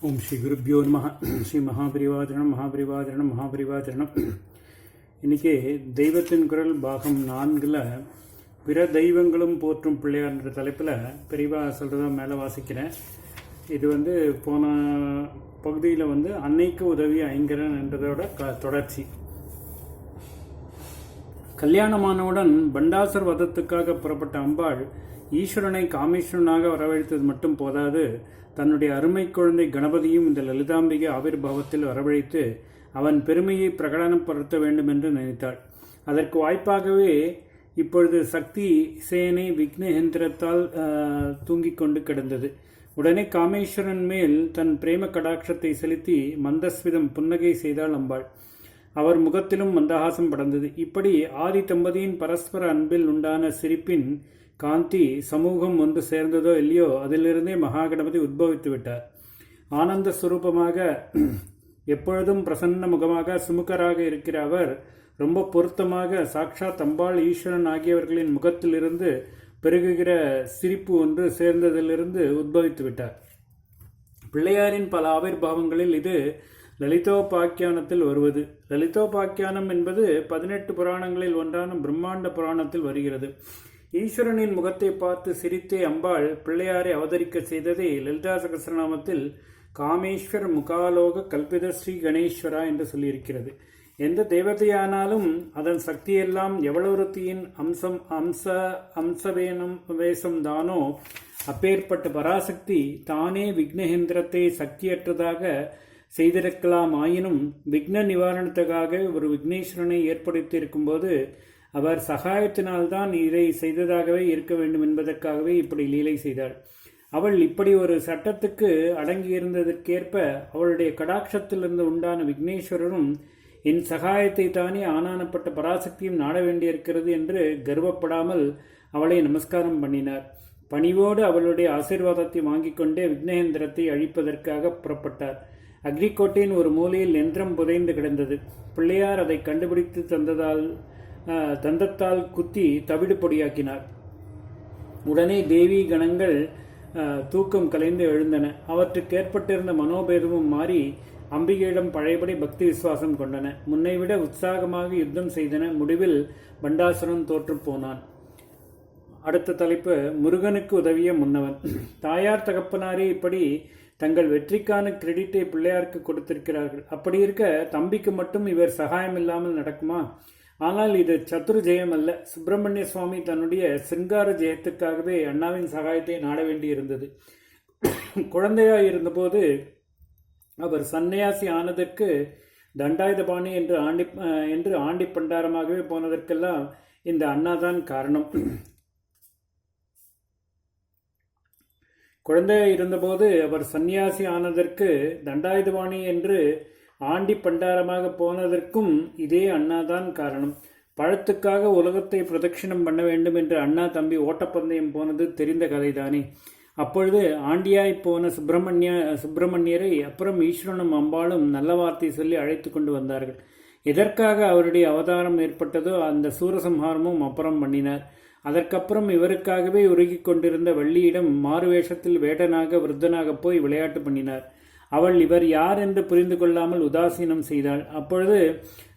ஓம் ஸ்ரீ குருப்யோ நம. ஸ்ரீ மகாபரிவாச்சரணம் மகாபரிவாச்சரணம் மகாபரிவாச்சரணம். இன்றைக்கி தெய்வத்தின் குரல் பாகம் 4 பிற தெய்வங்களும் போற்றும் பிள்ளையார்ன்ற தலைப்பில் பெரியவா சொல்கிறத மேலே வாசிக்கிறேன். இது போன பகுதியில் அன்னைக்கு உதவி ஐங்கரன் என்றதோட தொடர்ச்சி. கல்யாணமானவுடன் பண்டாசுர வதத்துக்காக புறப்பட்ட அம்பாள் ஈஸ்வரனை காமேஸ்வரனாக வரவழைத்தது மட்டும் போதாது, தன்னுடைய அருமை குழந்தை கணபதியும் இந்த லலிதாம்பிகை ஆவிர்பாவத்தில் வரவழைத்து அவன் பெருமையை பிரகடனப்படுத்த வேண்டும் என்று நினைத்தாள். அதற்கு வாய்ப்பாகவே இப்பொழுது சக்தி சேனை விக்னேந்திரத்தால் தூங்கிக் கொண்டு கிடந்தது. உடனே காமேஸ்வரன் மேல் தன் பிரேம கடாட்சத்தை செலுத்தி மந்தஸ்விதம் புன்னகை செய்தாள் அம்பாள். அவர் முகத்திலும் மந்தஹாசம் படர்ந்தது. இப்படி ஆதி தம்பதியின் பரஸ்பர அன்பில் உண்டான சிரிப்பின் காந்தி சமூகம் ஒன்று சேர்ந்ததோ இல்லையோ, அதிலிருந்தே மகாகணபதி உத்பவித்து விட்டார். ஆனந்த சுரூபமாக எப்பொழுதும் பிரசன்ன முகமாக சுமுகராக இருக்கிற அவர் ரொம்ப பொருத்தமாக சாக்ஷாத் அம்பாள் ஈஸ்வரன் ஆகியவர்களின் முகத்திலிருந்து பெருகுகிற சிரிப்பு ஒன்று சேர்ந்ததிலிருந்து உத்பவித்து விட்டார். பிள்ளையாரின் பல ஆவிர்பாவங்களில் இது லலிதோபாக்கியானத்தில் வருவது. லலிதோபாக்கியானம் என்பது 18 புராணங்களில் ஒன்றான பிரம்மாண்ட புராணத்தில் வருகிறது. ஈஸ்வரனின் முகத்தை பார்த்து சிரித்தே அம்பாள் பிள்ளையாரை அவதரிக்க செய்ததை லலிதா சகஸ்ரநாமத்தில் காமேஸ்வர் முகாலோக கல்பித ஸ்ரீ கணேஸ்வரா என்று சொல்லியிருக்கிறது. எந்த தேவதையானாலும் அதன் சக்தியெல்லாம் எவ்வளவுத்தியின் வேஷம் தானோ, அப்பேற்பட்ட பராசக்தி தானே விக்னேந்திரத்தை சக்தியற்றதாக செய்திருக்கலாம். ஆயினும் விக்ன நிவாரணத்துக்காக ஒரு விக்னேஸ்வரனை ஏற்படுத்தியிருக்கும் போது அவர் சகாயத்தினால்தான் இதை செய்ததாகவே இருக்க வேண்டும் என்பதற்காகவே இப்படி லீலை செய்தாள். அவள் இப்படி ஒரு சட்டத்துக்கு அடங்கியிருந்ததற்கேற்ப அவளுடைய கடாட்சத்திலிருந்து உண்டான விக்னேஸ்வரரும் என் சகாயத்தை தானே ஆனானப்பட்ட பராசக்தியும் நாட வேண்டியிருக்கிறது என்று கர்வப்படாமல் அவளை நமஸ்காரம் பண்ணினார். பணிவோடு அவளுடைய ஆசீர்வாதத்தை வாங்கிக் கொண்டே விக்னேந்திரத்தை அழிப்பதற்காக புறப்பட்டார். அக்னிகோட்டையின் ஒரு மூலையில் யந்திரம் புதைந்து கிடந்தது. பிள்ளையார் அதை கண்டுபிடித்து தந்தத்தால் குத்தி தவிடு பொடியாக்கினார். உடனே தேவி கணங்கள் தூக்கம் கலைந்து எழுந்தன. அவற்றுக்கு ஏற்பட்டிருந்த மனோபேதமும் மாறி அம்பிகையிடம் பழையபடி பக்தி விசுவாசம் கொண்டன. முன்னைவிட உற்சாகமாக யுத்தம் செய்தன. முடிவில் பண்டாசுரன் தோற்று போனான். அடுத்த தலைப்பு முருகனுக்கு உதவிய முன்னவன். தாயார் தகப்பனாரே இப்படி தங்கள் வெற்றிக்கான கிரெடிட்டை பிள்ளையாருக்கு கொடுத்திருக்கிறார்கள். அப்படி இருக்க தம்பிக்கு மட்டும் இவர் சகாயம் இல்லாமல் நடக்குமா? ஆனால் இது சத்துரு ஜெயம் அல்ல. சுப்பிரமணிய சுவாமி தன்னுடைய சிங்கார ஜெயத்துக்காகவே அண்ணாவின் சகாயத்தை நாட வேண்டி இருந்தது. குழந்தையாய் இருந்தபோது அவர் சன்னியாசி ஆனதற்கு தண்டாயுதபாணி என்று ஆண்டி பண்டாரமாகவே போனதற்கெல்லாம் இந்த அண்ணாதான் காரணம். குழந்தையாய் இருந்தபோது அவர் சன்னியாசி ஆனதற்கு தண்டாயுதபாணி என்று ஆண்டி பண்டாரமாக போனதற்கும் இதே அண்ணாதான் காரணம். பழத்துக்காக உலகத்தை பிரதட்சிணம் பண்ண வேண்டும் என்று அண்ணா தம்பி ஓட்டப்பந்தயம் போனது தெரிந்த கதைதானே. அப்பொழுது ஆண்டியாய் போன சுப்பிரமணியரை அப்புறம் ஈஸ்வரனும் அம்பாளும் நல்ல வார்த்தை சொல்லி அழைத்து கொண்டு வந்தார்கள். எதற்காக அவருடைய அவதாரம் ஏற்பட்டதோ அந்த சூரசம்ஹாரமும் அப்புறம் பண்ணினார். அதற்கப்புறம் இவருக்காகவே உருகி கொண்டிருந்த வள்ளியிடம் மாறுவேஷத்தில் வேடனாக விருத்தனாக போய் விளையாட்டு பண்ணினார். அவள் இவர் யார் என்று புரிந்து கொள்ளாமல் உதாசீனம் செய்தாள். அப்பொழுது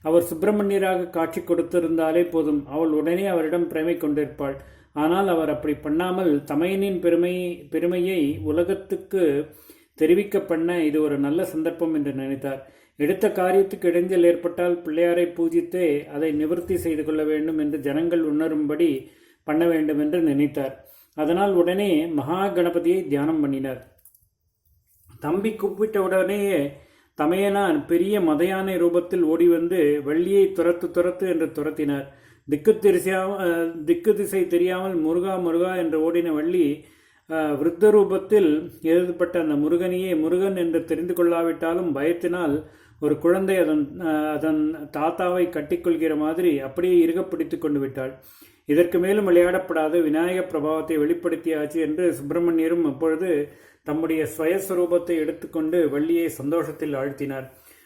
அவர் சுப்பிரமணியராக காட்சி கொடுத்திருந்தாலே போதும், அவள் உடனே அவரிடம் பிரமை கொண்டிருப்பாள். ஆனால் அவர் அப்படி பண்ணாமல் தமையனின் பெருமையை உலகத்துக்கு தெரிவிக்க பண்ண இது ஒரு நல்ல சந்தர்ப்பம் என்று நினைத்தார். எடுத்த காரியத்துக்கு இடைஞ்சல் ஏற்பட்டால் பிள்ளையாரை பூஜித்தே அதை நிவர்த்தி செய்து கொள்ள வேண்டும் என்று ஜனங்கள் உணரும்படி பண்ண வேண்டும் என்று நினைத்தார். அதனால் உடனே மகா கணபதியை தியானம் பண்ணினார். தம்பி கூப்பிட்ட உடனேயே தமையனான் பெரிய மதையானை ரூபத்தில் ஓடி வந்து வள்ளியை துரத்து என்று துரத்தினார். திக்கு திசை தெரியாமல் முருகா முருகா என்று ஓடின வள்ளி விருத்த ரூபத்தில் எழுதப்பட்ட அந்த முருகனையே முருகன் என்று தெரிந்து கொள்ளாவிட்டாலும் பயத்தினால் ஒரு குழந்தை அதன் தாத்தாவை கட்டிக்கொள்கிற மாதிரி அப்படியே இறுக பிடித்து கொண்டு விட்டாள். இதற்கு மேலும் விளையாடப்படாத விநாயக பிரபாவத்தை வெளிப்படுத்தியாச்சு என்று சுப்பிரமணியரும் அப்பொழுது தம்முடைய ஸ்வயஸ்வரூபத்தை எடுத்துக்கொண்டு வள்ளியை சந்தோஷத்தில் ஆழ்த்தினார்.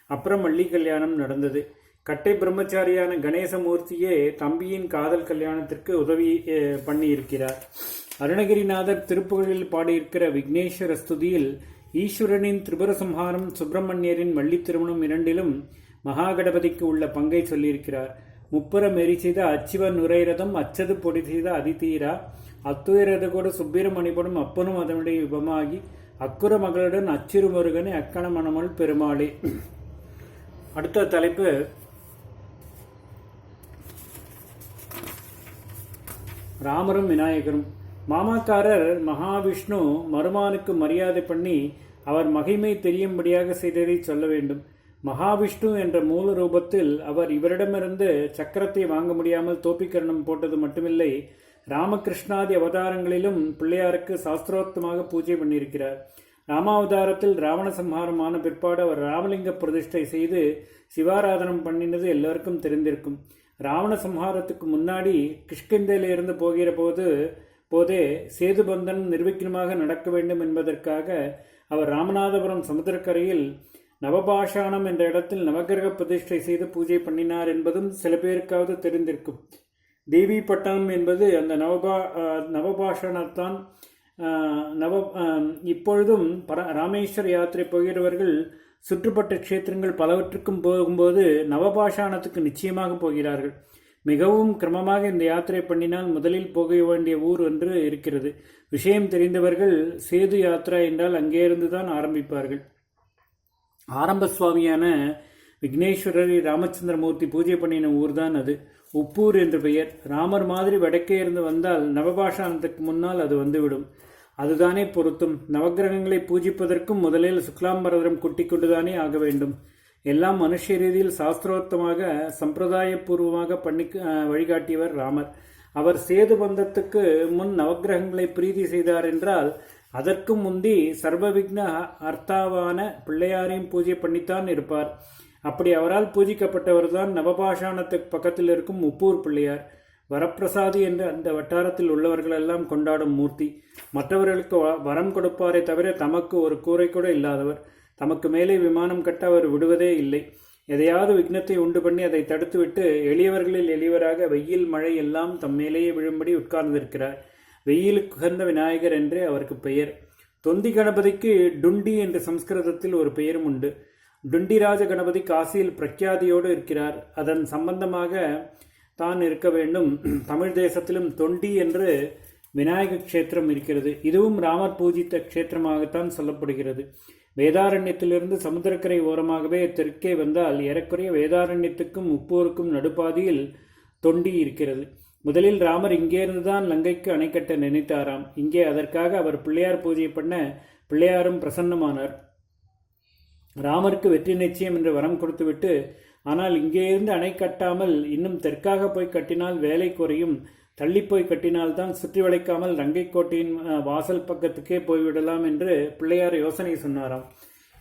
அப்புறம் வள்ளி கல்யாணம் நடந்தது. கட்டை பிரம்மச்சாரியான கணேசமூர்த்தியே தம்பியின் காதல் கல்யாணத்திற்கு உதவி பண்ணியிருக்கிறார். அருணகிரிநாதர் திருப்புகழில் பாடியிருக்கிற விக்னேஸ்வர ஸ்துதியில் ஈஸ்வரனின் திரிபுர சம்ஹாரம், சுப்பிரமணியரின் வள்ளி திருமணம் இரண்டிலும் மகாகணபதிக்கு உள்ள பங்கை சொல்லியிருக்கிறார். முப்புறம் எரி செய்த அச்சிவன் நுரைரதம் அச்சது பொடி செய்த அதிதீரா அத்துயரது கூட சுப்பிரமணிபடும் அப்பனும் அதனுடைய விபமாகி அக்குற மகளுடன் அச்சிறு முருகனை அக்கண மணமல் பெருமாளே. அடுத்த தலைப்பு ராமரும் விநாயகரும். மாமாக்காரர் மகாவிஷ்ணு மருமானுக்கு மரியாதை பண்ணி அவர் மகிமை தெரியும்படியாக செய்ததை சொல்ல வேண்டும். மகாவிஷ்ணு என்ற மூல ரூபத்தில் அவர் இவரிடமிருந்து சக்கரத்தை வாங்க முடியாமல் தோப்பிக்கரணம் போட்டது மட்டுமில்லை, ராமகிருஷ்ணாதி அவதாரங்களிலும் பிள்ளையாருக்கு சாஸ்திரோக்தமாக பூஜை பண்ணியிருக்கிறார். ராமாவதாரத்தில் ராவண சம்ஹாரமான பிற்பாடு அவர் ராமலிங்க பிரதிஷ்டை செய்து சிவாராதனம் பண்ணினது எல்லாருக்கும் தெரிந்திருக்கும். ராவண சம்ஹாரத்துக்கு முன்னாடி கிஷ்கிந்தையிலிருந்து போகிற போதே சேதுபந்தன் நிர்விக்னமாக நடக்க வேண்டும் என்பதற்காக அவர் ராமநாதபுரம் சமுத்திரக்கரையில் நவபாஷாணம் என்ற இடத்தில் நவகிரக பிரதிஷ்டை செய்து பூஜை பண்ணினார் என்பதும் சில பேருக்காவது தெரிந்திருக்கும். தேவி பட்டணம் என்பது அந்த நவபாஷணத்தான். இப்பொழுதும் ராமேஸ்வர யாத்திரை போகிறவர்கள் சுற்றுப்பட்ட க்ஷேத்திரங்கள் பலவற்றுக்கும் போகும்போது நவபாஷாணத்துக்கு நிச்சயமாக போகிறார்கள். மிகவும் கிரமமாக இந்த யாத்திரை பண்ணினால் முதலில் போக வேண்டிய ஊர் ஒன்று இருக்கிறது. விஷயம் தெரிந்தவர்கள் சேது யாத்திரா என்றால் அங்கே இருந்துதான் ஆரம்பிப்பார்கள். ஆரம்ப சுவாமியான விக்னேஸ்வரரை ராமச்சந்திரமூர்த்தி பூஜை பண்ணின ஊர்தான் அது. உப்பூர் என்று பெயர். ராமர் மாதிரி வடக்கே இருந்து வந்தால் நவபாஷாணத்துக்கு முன்னால் அது வந்துவிடும். அதுதானே பொருத்தும். நவகிரகங்களை பூஜிப்பதற்கும் முதலில் சுக்லாம்பரதரம் குட்டி கொண்டுதானே ஆக வேண்டும். எல்லாம் மனுஷ ரீதியில் சாஸ்திரோக்தமாக சம்பிரதாயபூர்வமாக வழிகாட்டியவர் ராமர். அவர் சேது பந்தத்துக்கு முன் நவகிரகங்களை பிரீதி செய்தார் என்றால் அதற்கும் முந்தி சர்வவிக்ன அர்த்தாவான பிள்ளையாரையும் பூஜை பண்ணித்தான் இருப்பார். அப்படி அவரால் பூஜிக்கப்பட்டவர்தான் நவபாஷாணத்துக்கு பக்கத்தில் இருக்கும் உப்பூர் பிள்ளையார். வரப்பிரசாதி என்று அந்த வட்டாரத்தில் உள்ளவர்களெல்லாம் கொண்டாடும் மூர்த்தி. மற்றவர்களுக்கு வரம் கொடுப்பாரே தவிர தமக்கு ஒரு கூரை கூட இல்லாதவர். தமக்கு மேலே விமானம் கட்ட அவர் விடுவதே இல்லை. எதையாவது விக்னத்தை உண்டு பண்ணி அதை தடுத்துவிட்டு எளியவர்களில் எளியவராக வெயில் மழை எல்லாம் தம் மேலேயே விழும்படி உட்கார்ந்திருக்கிறார். வெயிலுக்கு உகந்த விநாயகர் என்றே அவருக்கு பெயர். தொந்தி கணபதிக்கு டுண்டி என்று சம்ஸ்கிருதத்தில் ஒரு பெயரும் உண்டு. டுண்டிராஜ கணபதி காசியில் பிரக்யாதியோடு இருக்கிறார். அதன் சம்பந்தமாக தான் இருக்க வேண்டும். தமிழ் தேசத்திலும் தொண்டி என்று விநாயக க்ஷேத்திரம் இருக்கிறது. இதுவும் ராமர் பூஜித்த க்ஷேத்திரமாகத்தான் சொல்லப்படுகிறது. வேதாரண்யத்திலிருந்து சமுத்திரக்கரை ஓரமாகவே தெற்கே வந்தால் ஏறக்குறைய வேதாரண்யத்துக்கும் உப்பூருக்கும் நடுப்பாதியில் தொண்டி இருக்கிறது. முதலில் ராமர் இங்கேருந்துதான் லங்கைக்கு அணை கட்ட நினைத்தாராம். இங்கே அதற்காக அவர் பிள்ளையார் பூஜை பண்ண பிள்ளையாரும் பிரசன்னமானார். ராமருக்கு வெற்றி நிச்சயம் என்று வரம் கொடுத்துவிட்டு, ஆனால் இங்கே இருந்து அணை கட்டாமல் இன்னும் தெற்காக போய் கட்டினால் வேலை குறையும், தள்ளிப்போய் கட்டினால்தான் சுற்றி வளைக்காமல் ரங்கைக்கோட்டையின் வாசல் பக்கத்துக்கே போய்விடலாம் என்று பிள்ளையார் யோசனை சொன்னாராம்.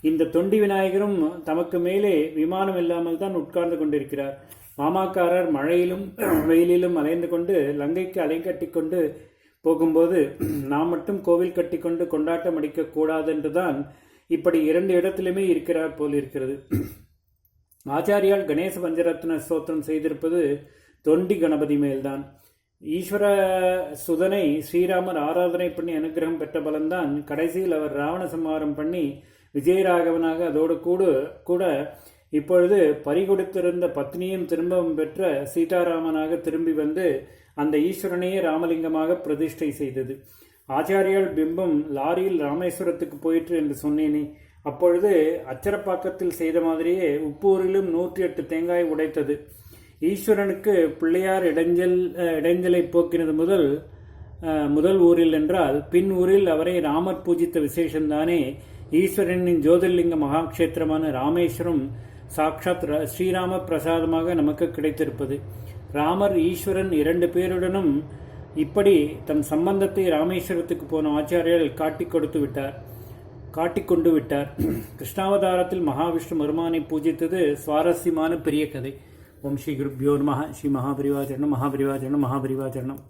இந்த தொண்டி விநாயகரும் தமக்கு மேலே விமானம் இல்லாமல் தான் உட்கார்ந்து கொண்டிருக்கிறார். மாமாக்காரர் மழையிலும் வெயிலிலும் அலைந்து கொண்டு லங்கைக்கு அலை கட்டி கொண்டு போகும்போது நாம் மட்டும் கோவில் கட்டி கொண்டு கொண்டாட்டம் அடிக்க கூடாதென்றுதான் இப்படி இரண்டு இடத்திலுமே இருக்கிறார் போல் இருக்கிறது. ஆச்சாரியால் கணேச பஞ்சரத்ன ஸ்தோத்திரம் செய்திருப்பது தொண்டி கணபதி மேல்தான். ஈஸ்வர சுதனை ஸ்ரீராமர் ஆராதனை பண்ணி அனுகிரகம் பெற்ற பலன்தான் கடைசியில் அவர் ராவண சம்ஹாரம் பண்ணி விஜயராகவனாக அதோடு கூட இப்பொழுது பறிகொடுத்திருந்த பத்னியும் திரும்பவும் பெற்ற சீதாராமனாக திரும்பி வந்து அந்த ஈஸ்வரனையே ராமலிங்கமாக பிரதிஷ்டை செய்தது. ஆச்சாரியால் பிம்பம் லாரியில் ராமேஸ்வரத்துக்கு போயிற்று என்று சொன்னேனே, அப்பொழுது அச்சரப்பாக்கத்தில் செய்த மாதிரியே உப்பூரிலும் 108 தேங்காய் உடைத்தது. ஈஸ்வரனுக்கு பிள்ளையார் இடைஞ்சலை போக்கினது முதல் ஊரில் என்றால் பின் ஊரில் அவரை ராமர் பூஜித்த விசேஷம்தானே ஈஸ்வரனின் ஜோதிர்லிங்க மகாக்ஷேத்திரமான ராமேஸ்வரம் சாட்சாத் ஸ்ரீராம பிரசாதமாக நமக்கு கிடைத்திருப்பது. ராமர் ஈஸ்வரன் 2 பேருடனும் இப்படி தம் சம்பந்தத்தை ராமேஸ்வரத்துக்கு போன ஆச்சாரியர் காட்டிக்கொண்டு விட்டார். கிருஷ்ணாவதாரத்தில் மகாவிஷ்ணு மருமானை பூஜித்தது சுவாரஸ்யமான பெரிய கதை. ஓம் ஸ்ரீ குருப்யோ நமः. ஸ்ரீ மகாபரிவாச்சரணம்.